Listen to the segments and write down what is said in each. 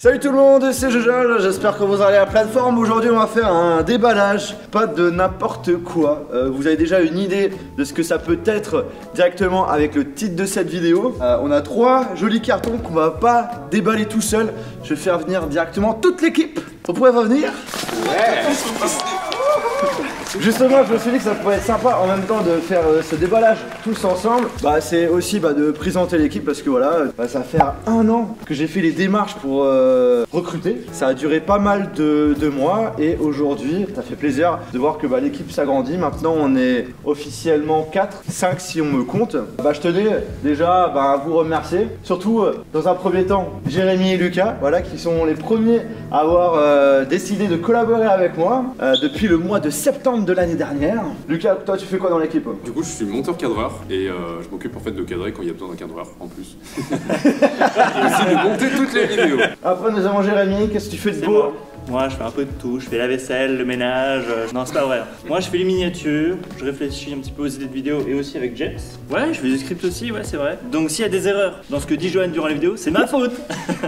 Salut tout le monde, c'est Jojol, j'espère que vous allez à la plateforme. Aujourd'hui on va faire un déballage, pas de n'importe quoi. Vous avez déjà une idée de ce que ça peut être directement avec le titre de cette vidéo. On a 3 jolis cartons qu'on va pas déballer tout seul. Je vais faire venir directement toute l'équipe. Vous pouvez revenir? Ouais. Justement, je me suis dit que ça pourrait être sympa en même temps de faire ce déballage tous ensemble. C'est aussi de présenter l'équipe parce que voilà, ça fait 1 an que j'ai fait les démarches pour recruter. Ça a duré pas mal de mois et aujourd'hui, ça fait plaisir de voir que l'équipe s'agrandit. Maintenant, on est officiellement 4, 5 si on me compte. Je tenais déjà à vous remercier. Surtout, dans un premier temps, Jérémy et Lucas, voilà, qui sont les premiers à avoir décidé de collaborer avec moi depuis le mois de septembre de l'année dernière. Lucas, toi tu fais quoi dans l'équipe? Du coup je suis monteur-cadreur et je m'occupe en fait de cadrer quand il y a besoin d'un cadreur en plus. Et aussi de monter toutes les vidéos. Après nous avons Jérémy, qu'est-ce que tu fais de beau? Moi je fais un peu de tout, je fais la vaisselle, le ménage, non c'est pas vrai. Moi je fais les miniatures, je réfléchis un petit peu aux idées de vidéos et aussi avec James. Ouais, je fais du script aussi, ouais c'est vrai. Donc s'il y a des erreurs dans ce que dit Johan durant les vidéos, c'est ma faute.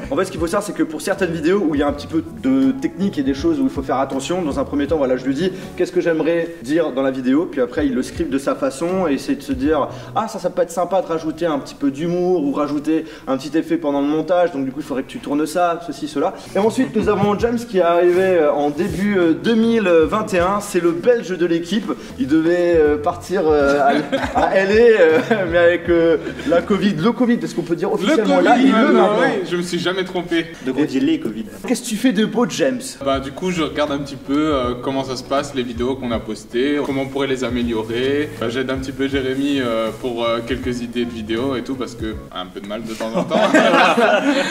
En fait ce qu'il faut savoir c'est que pour certaines vidéos où il y a un petit peu de technique et des choses où il faut faire attention, dans un premier temps voilà je lui dis qu'est-ce que j'aimerais dire dans la vidéo, puis après il le script de sa façon et essaie de se dire ah ça peut être sympa de rajouter un petit peu d'humour ou rajouter un petit effet pendant le montage, donc du coup il faudrait que tu tournes ça, ceci, cela. Et ensuite nous avons James qui est arrivé en début 2021, c'est le belge de l'équipe, il devait partir à LA mais avec la Covid, le Covid, parce qu'on peut dire officiellement le COVID, là, il le maintenant. Ouais, je me suis jamais trompé. De gros les Covid. Qu'est-ce que tu fais de beau James? Du coup je regarde un petit peu comment ça se passe, les vidéos qu'on a postées, comment on pourrait les améliorer. J'aide un petit peu Jérémy pour quelques idées de vidéos et tout parce que un peu de mal de temps en temps.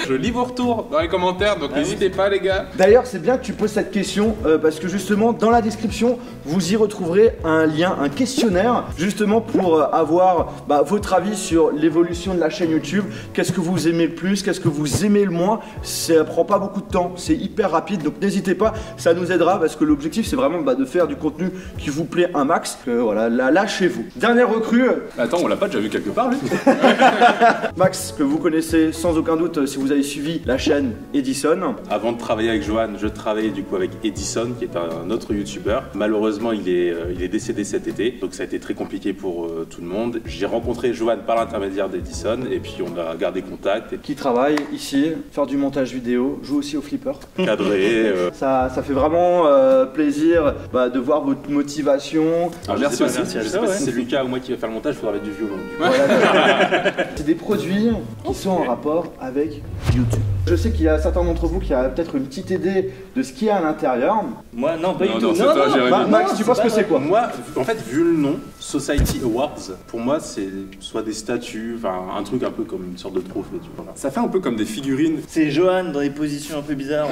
Je lis vos retours dans les commentaires, donc n'hésitez pas les gars. D'ailleurs c'est bien que tu poses cette question parce que justement dans la description vous y retrouverez un lien, un questionnaire justement pour avoir votre avis sur l'évolution de la chaîne YouTube. Qu'est-ce que vous aimez le plus, qu'est-ce que vous aimez le moins. Ça prend pas beaucoup de temps, c'est hyper rapide, donc n'hésitez pas, ça nous aidera parce que l'objectif c'est vraiment de faire du contenu qui vous plaît un max. Voilà, lâchez-vous. Dernière recrue. Attends, on l'a pas déjà vu quelque part lui? Max, que vous connaissez sans aucun doute si vous avez suivi la chaîne Edison. Avant de travailler avec Johan, je travaillais du coup avec Edison qui est un autre youtubeur. Malheureusement il est décédé cet été, donc ça a été très compliqué pour tout le monde. J'ai rencontré Johan par l'intermédiaire d'Edison et puis on a gardé contact. Qui travaille ici, faire du montage vidéo, joue aussi au flipper. Cadré. Ça fait vraiment plaisir de voir votre motivation. Merci aussi. Je sais pas si c'est Lucas ou moi qui va faire le montage, il faudra mettre du violon. Voilà. C'est des produits qui sont en rapport avec YouTube. Je sais qu'il y a certains d'entre vous qui a peut-être une petite idée de ce qu'il y a à l'intérieur. Moi non, pas du tout. C'est toi, Jérémy. Max, tu penses que c'est quoi? Moi, en fait, vu le nom, Society Awards, pour moi c'est soit des statues, un truc un peu comme une sorte de trophée, tu vois. Ça fait un peu comme des figurines. C'est Johan dans des positions un peu bizarres.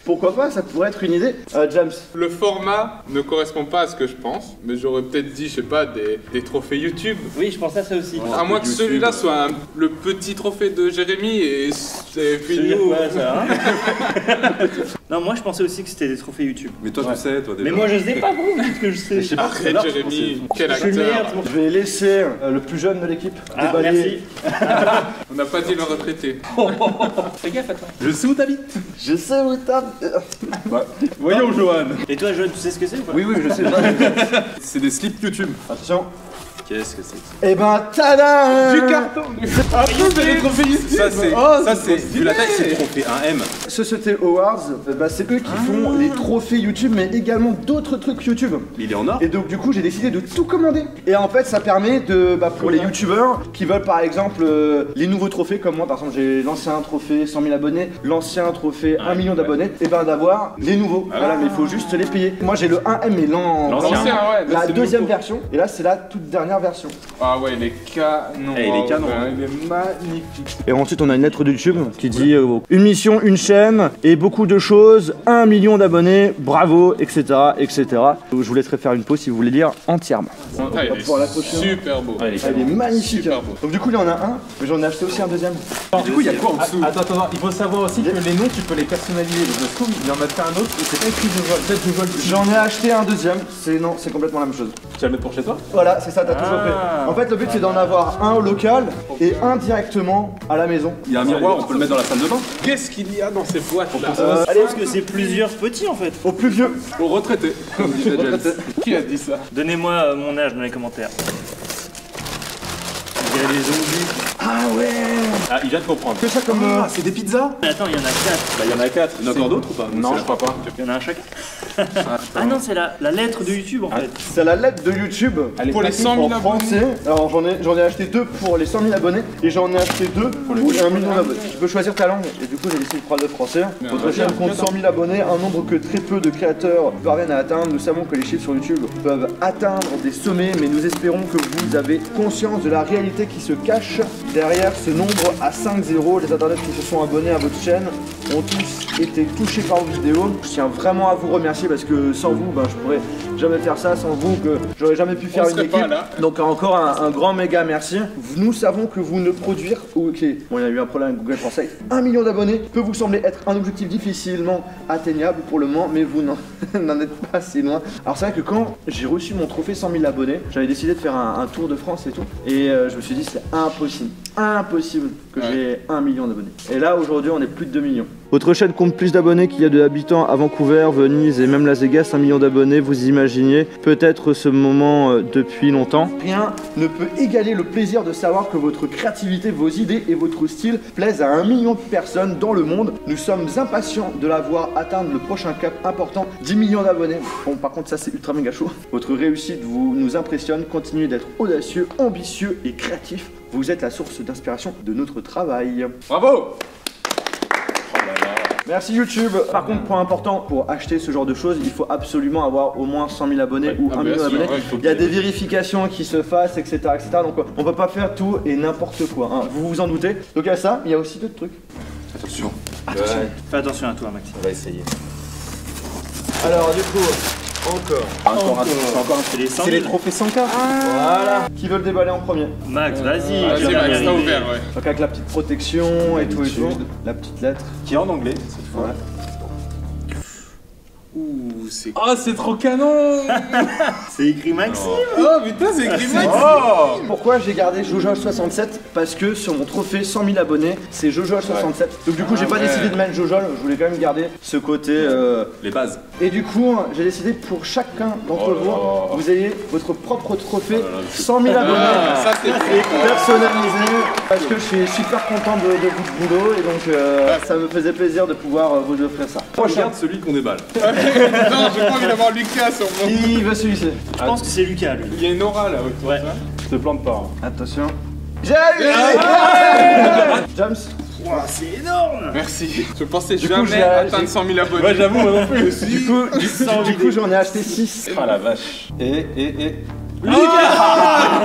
Pourquoi pas, ça pourrait être une idée. James. Le format ne correspond pas à ce que je pense, mais j'aurais peut-être dit, je sais pas, des trophées YouTube. Oui, je pensais à ça aussi. À moins que celui-là soit le petit trophée de Jérémy et c'est fini. Ça, non, moi je pensais aussi que c'était des trophées YouTube. Mais toi tu sais, toi déjà. Mais moi je sais pas, vous dites que je sais. Je sais pas. Arrête Jérémy, quel acteur. Je vais laisser le plus jeune de l'équipe déballer. Merci. On n'a pas dit le retraité. Fais gaffe à toi. Je sais où t'habites. Je sais où t'as. Voyons Johan. Et toi Johan, tu sais ce que c'est ou pas? Oui, je sais. C'est des slips YouTube. Attention. Qu'est-ce que c'est que ça? Et tada! Du carton. c'est les trophées YouTube. Ça c'est, vu la taille, c'est le trophée 1M. Society Awards, c'est eux qui font les trophées YouTube, mais également d'autres trucs YouTube. Il est en or. Et donc du coup j'ai décidé de tout commander. Et en fait ça permet de, pour les youtubeurs qui veulent par exemple les nouveaux trophées, comme moi par exemple j'ai l'ancien trophée 100 000 abonnés, l'ancien trophée 1 million d'abonnés, et d'avoir les nouveaux. Voilà, mais il faut juste les payer. Moi j'ai le 1M mais L'ancien, ouais. La deuxième version, et là c'est la toute dernière version. Ah ouais, il est canon. Il est canon. Il est magnifique. Et ensuite on a une lettre de YouTube qui dit une mission, une chaîne et beaucoup de choses, 1 million d'abonnés, bravo, etc. etc. Je vous laisserai faire une pause si vous voulez lire entièrement. Il est super beau. Il est magnifique. Super beau. Donc du coup il y en a un, mais j'en ai acheté aussi un deuxième. Du coup il y a quoi en dessous? Attends, il faut savoir aussi que les noms tu peux les personnaliser. Donc je trouve il en a fait un autre et c'est pas écrit je vole, peut-être je vole. J'en ai acheté un deuxième, c'est complètement la même chose. Tu vas le mettre pour chez toi? Voilà, c'est ça, t'as toujours prêt. En fait, le but c'est d'en avoir un au local et un directement à la maison. Il y a un miroir, on peut le mettre dans la salle de bain. Qu'est-ce qu'il y a dans ces boîtes là? Allez, parce que c'est plusieurs petits en fait. Au plus vieux. Pour retraiter, comme disait James. Qui a dit ça? Donnez-moi mon âge dans les commentaires. Il y a les zombies. Ah ouais. Ah, il vient de comprendre. C'est ça comme. Ah, c'est des pizzas? Mais attends, il y en a 4. Bah, il y en a 4. Il y en a encore d'autres ou pas? Non, je crois pas. Il y en a un chacun. Ah non, c'est la lettre de YouTube en fait. C'est la lettre de YouTube. Pour les 100 000 En abonnés. français, alors j'en ai acheté 2 pour les 100 000 abonnés et j'en ai acheté 2 pour les 1 million d'abonnés. Tu peux choisir ta langue et du coup j'ai décidé de prendre le français. Votre chaîne compte 100 000 abonnés, un nombre que très peu de créateurs parviennent à atteindre. Nous savons que les chiffres sur YouTube peuvent atteindre des sommets, mais nous espérons que vous avez conscience de la réalité qui se cache derrière ce nombre à 5-0. Les internautes qui se sont abonnés à votre chaîne ont tous été touchés par vos vidéos. Je tiens vraiment à vous remercier parce que sans vous, je pourrais jamais faire ça, sans vous que j'aurais jamais pu faire une serait pas équipe. là. Donc encore un grand méga merci. Nous savons que vous ne produire, ok, bon il y a eu un problème avec Google Translate. 1 million d'abonnés peut vous sembler être un objectif difficilement atteignable pour le moment, mais vous n'en êtes pas si loin. Alors c'est vrai que quand j'ai reçu mon trophée 100 000 abonnés, j'avais décidé de faire un tour de France et tout, et je me suis dit c'est impossible que j'ai 1 million d'abonnés. Et là aujourd'hui on est plus de 2 millions. Votre chaîne compte plus d'abonnés qu'il y a d'habitants à Vancouver, Venise et même Las Vegas. 1 million d'abonnés, vous imaginez peut-être ce moment depuis longtemps. Rien ne peut égaler le plaisir de savoir que votre créativité, vos idées et votre style plaisent à 1 million de personnes dans le monde. Nous sommes impatients de la voir atteindre le prochain cap important, 10 millions d'abonnés. Bon par contre ça c'est ultra méga chaud. Votre réussite nous impressionne, continuez d'être audacieux, ambitieux et créatif. Vous êtes la source d'inspiration de notre travail. Bravo! Merci YouTube. Par contre, point important, pour acheter ce genre de choses, il faut absolument avoir au moins 100 000 abonnés ou 1 million d'abonnés. Il y a des vérifications qui se fassent, etc. Donc on peut pas faire tout et n'importe quoi, hein. Vous vous en doutez. Donc il y a ça, il y a aussi d'autres trucs. Attention. Fais attention à toi, Maxime. On va essayer. Alors du coup, encore C'est les 100 C'est 000. les trophées 100K. voilà. Qui veut le déballer en premier? Max, vas-y. Vas-y, tu vas Max, y t'as arriver. ouvert, ouais. Donc avec la petite protection et tout, la petite lettre. Qui est en anglais cette fois. Ouais. Ouh, c'est. Oh, c'est trop canon! C'est écrit Maxime. Oh putain, c'est écrit Max! Oh! Pourquoi j'ai gardé Jojol67? Parce que sur mon trophée 100 000 abonnés, c'est Jojol67. Donc du coup, j'ai pas décidé de mettre Jojol, je voulais quand même garder ce côté. Les bases. Et du coup, j'ai décidé pour chacun d'entre vous, vous ayez votre propre trophée 100 000 abonnés. Ah, ça c'est fait. Personnalisé, parce que je suis super content de votre boulot et donc ça me faisait plaisir de pouvoir vous offrir ça. Prochain, Regarde celui qu'on déballe. Non, j'ai pas envie d'avoir Lucas sur mon. qui veut celui-ci? Je pense que c'est Lucas, lui. Il y a une aura là autour. Ouais. Je te plante pas. Attention. J'ai eu James. Wow, c'est énorme. Merci. Je pensais Du coup, jamais j'ai- atteindre 100 000 abonnés. Ouais, j'avoue, moi non plus. Du coup, j'en ai acheté 6. Ah la vache. Et. Ah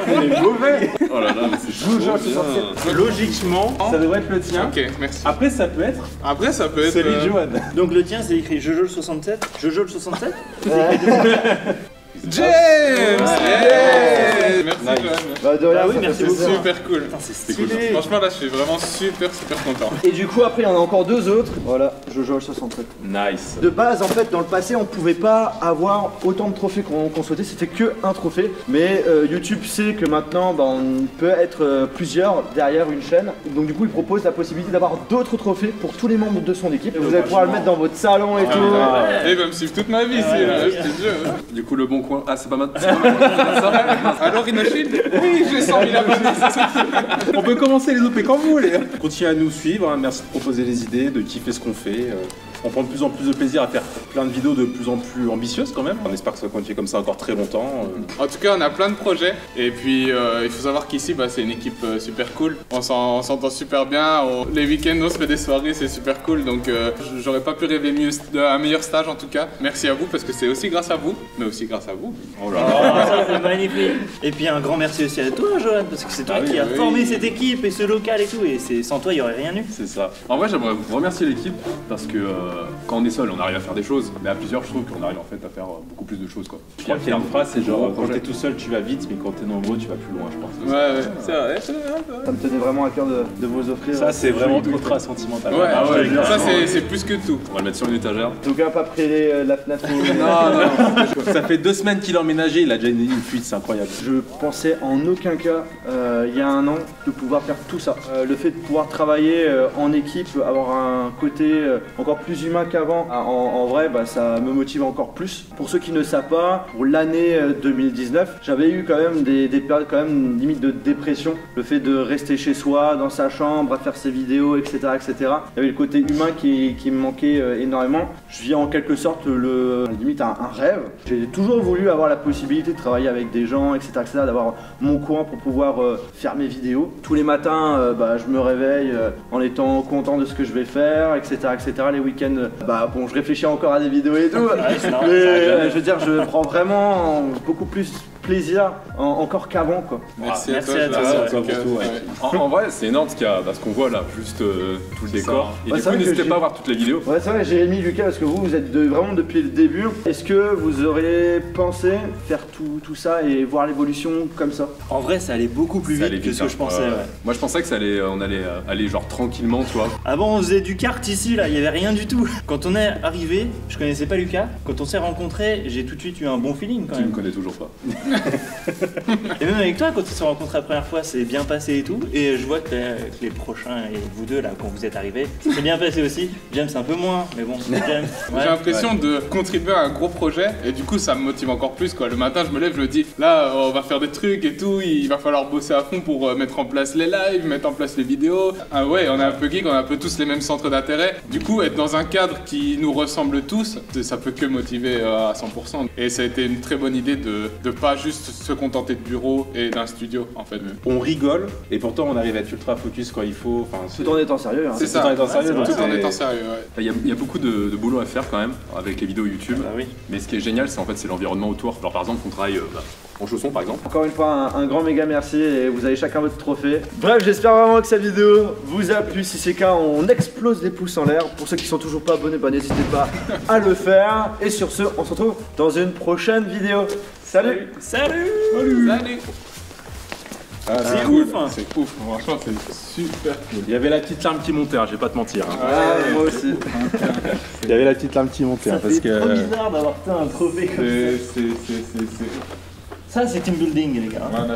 Il est mauvais. Oh là là, mais c'est trop Jojol bien. Logiquement. Ça devrait être le tien. Ok, merci. Après, ça peut être Après, ça peut être. celui de Johan. Donc le tien, c'est écrit Jojol67. Jojol67. James! Yeah! Merci, Nice. Johan. Bah de rien, Ah oui, ça merci fait beaucoup. plaisir. Super cool. Putain, c'est C'est cool, stylé. Franchement, là, je suis vraiment super content. Et du coup, après, il y en a encore 2 autres. Voilà, Jojol67. Nice. De base, en fait, dans le passé, on pouvait pas avoir autant de trophées qu'on souhaitait, c'était que un trophée. Mais YouTube sait que maintenant, on peut être plusieurs derrière une chaîne. Donc du coup, il propose la possibilité d'avoir d'autres trophées pour tous les membres de son équipe. Vous allez pouvoir le mettre dans votre salon et tout. Et il va me suivre toute ma vie, c'est là, je te jure. Du coup, le bon coin. Ah, c'est pas mal. C'est pas mal. Alors, Inachid? Oui, j'ai 100 000 abonnés, c'est ça. On peut commencer les OP quand vous voulez. Continuez à nous suivre, hein. Merci de proposer des idées, de kiffer ce qu'on fait. On prend de plus en plus de plaisir à faire plein de vidéos de plus en plus ambitieuses quand même. On espère que ça va continuer comme ça encore très longtemps. En tout cas, on a plein de projets. Et puis, il faut savoir qu'ici, c'est une équipe super cool. On s'entend super bien. Les week-ends, on se fait des soirées, c'est super cool. Donc, j'aurais pas pu rêver mieux un meilleur stage en tout cas. Merci à vous parce que c'est aussi grâce à vous, mais aussi grâce à vous. Oh là Oh, là. ça, c'est magnifique. Et puis un grand merci aussi à toi, Johan, parce que c'est toi qui as formé cette équipe et ce local et tout. Et sans toi, il n'y aurait rien eu. C'est ça. En vrai, j'aimerais vous remercier l'équipe parce que quand on est seul, on arrive à faire des choses, mais à plusieurs, je trouve qu'on arrive en fait à faire beaucoup plus de choses, quoi. Je crois qu'il y a une phrase, c'est genre quand t'es tout seul, tu vas vite, mais quand t'es nombreux, tu vas plus loin, je pense. Ouais, c'est vrai. Ça me tenait vraiment à cœur de vous offrir. Ça, c'est vraiment ultra sentimental. Ouais, Ah ouais, ça c'est plus que tout. On va le mettre sur une étagère. En tout cas, pas prêter la fenêtre. Non. Ça fait 2 semaines qu'il a emménagé, il a déjà une fuite, c'est incroyable. Je pensais en aucun cas, il y a un an, de pouvoir faire tout ça. Le fait de pouvoir travailler en équipe, avoir un côté encore plus humain qu'avant, en vrai, bah, ça me motive encore plus. Pour ceux qui ne savent pas, pour l'année 2019, j'avais eu quand même des périodes quand même limite de dépression. Le fait de rester chez soi, dans sa chambre, à faire ses vidéos, etc. etc. Il y avait le côté humain qui me manquait énormément. Je vis en quelque sorte limite un rêve. J'ai toujours voulu avoir la possibilité de travailler avec des gens, etc. etc. d'avoir mon coin pour pouvoir faire mes vidéos. Tous les matins, bah, je me réveille en étant content de ce que je vais faire, etc. etc. Les week-ends, bah, bon, je réfléchis encore à des vidéos et tout. Mais je veux dire, je prends vraiment beaucoup plus plaisir encore qu'avant, quoi. Merci à toi, pour tout. En vrai, c'est énorme ce qu'on voit là, juste tout le décor. Et Ouais, du c'est coup, vrai que n'hésitez pas à voir toutes les vidéos. Ouais, c'est vrai, Jérémy, Lucas, parce que vous êtes vraiment depuis le début. Est-ce que vous auriez pensé faire tout ça et voir l'évolution comme ça? En vrai, ça allait beaucoup plus Ça vite allait que vite, ce que hein. je pensais. Ouais. Moi, je pensais que on allait aller genre tranquillement, tu vois. Avant, on faisait du kart ici, là, il y avait rien du tout. Quand on est arrivé, je connaissais pas Lucas. Quand on s'est rencontrés, j'ai tout de suite eu un bon feeling quand Tu me même. connais toujours pas. Et même avec toi, quand on s'est rencontrés la première fois, c'est bien passé et tout. Et je vois que les prochains et vous deux, là, quand vous êtes arrivés, c'est bien passé aussi. James, un peu moins, mais bon, James. Ouais. J'ai l'impression de contribuer à un gros projet et du coup ça me motive encore plus quoi. Le matin je me lève, je me dis là on va faire des trucs et tout, il va falloir bosser à fond pour mettre en place les lives, mettre en place les vidéos. Ah ouais, on est un peu geek, on a un peu tous les mêmes centres d'intérêt. Du coup être dans un cadre qui nous ressemble tous, ça peut que motiver à 100%. Et ça a été une très bonne idée de pas juste se contenter de bureau et d'un studio en fait. On rigole, et pourtant on arrive à être ultra focus quand il faut. Enfin, Tout en étant sérieux. Hein. C'est ça, tout en étant sérieux, tout en c'est- étant sérieux. Ouais. Il y a beaucoup de boulot à faire quand même avec les vidéos YouTube. Ah oui. Mais ce qui est génial, c'est l'environnement autour. Alors par exemple, on travaille en chaussons par exemple. Encore une fois, un grand méga merci et vous avez chacun votre trophée. Bref, j'espère vraiment que cette vidéo vous a plu. Si c'est le cas, on explose les pouces en l'air. Pour ceux qui sont toujours pas abonnés, bah, n'hésitez pas à le faire. Et sur ce, on se retrouve dans une prochaine vidéo. Salut! Salut! Salut. Ah, C'est ouf, hein. C'est ouf, franchement c'est super cool. Il y avait la petite larme qui montait, hein, je vais pas te mentir. Hein. Ah, moi aussi. Il y avait la petite larme qui montait, Ça hein, parce fait trop que. bizarre d'avoir un trophée comme ça. C'est Ça, c'est team building, les gars. Voilà.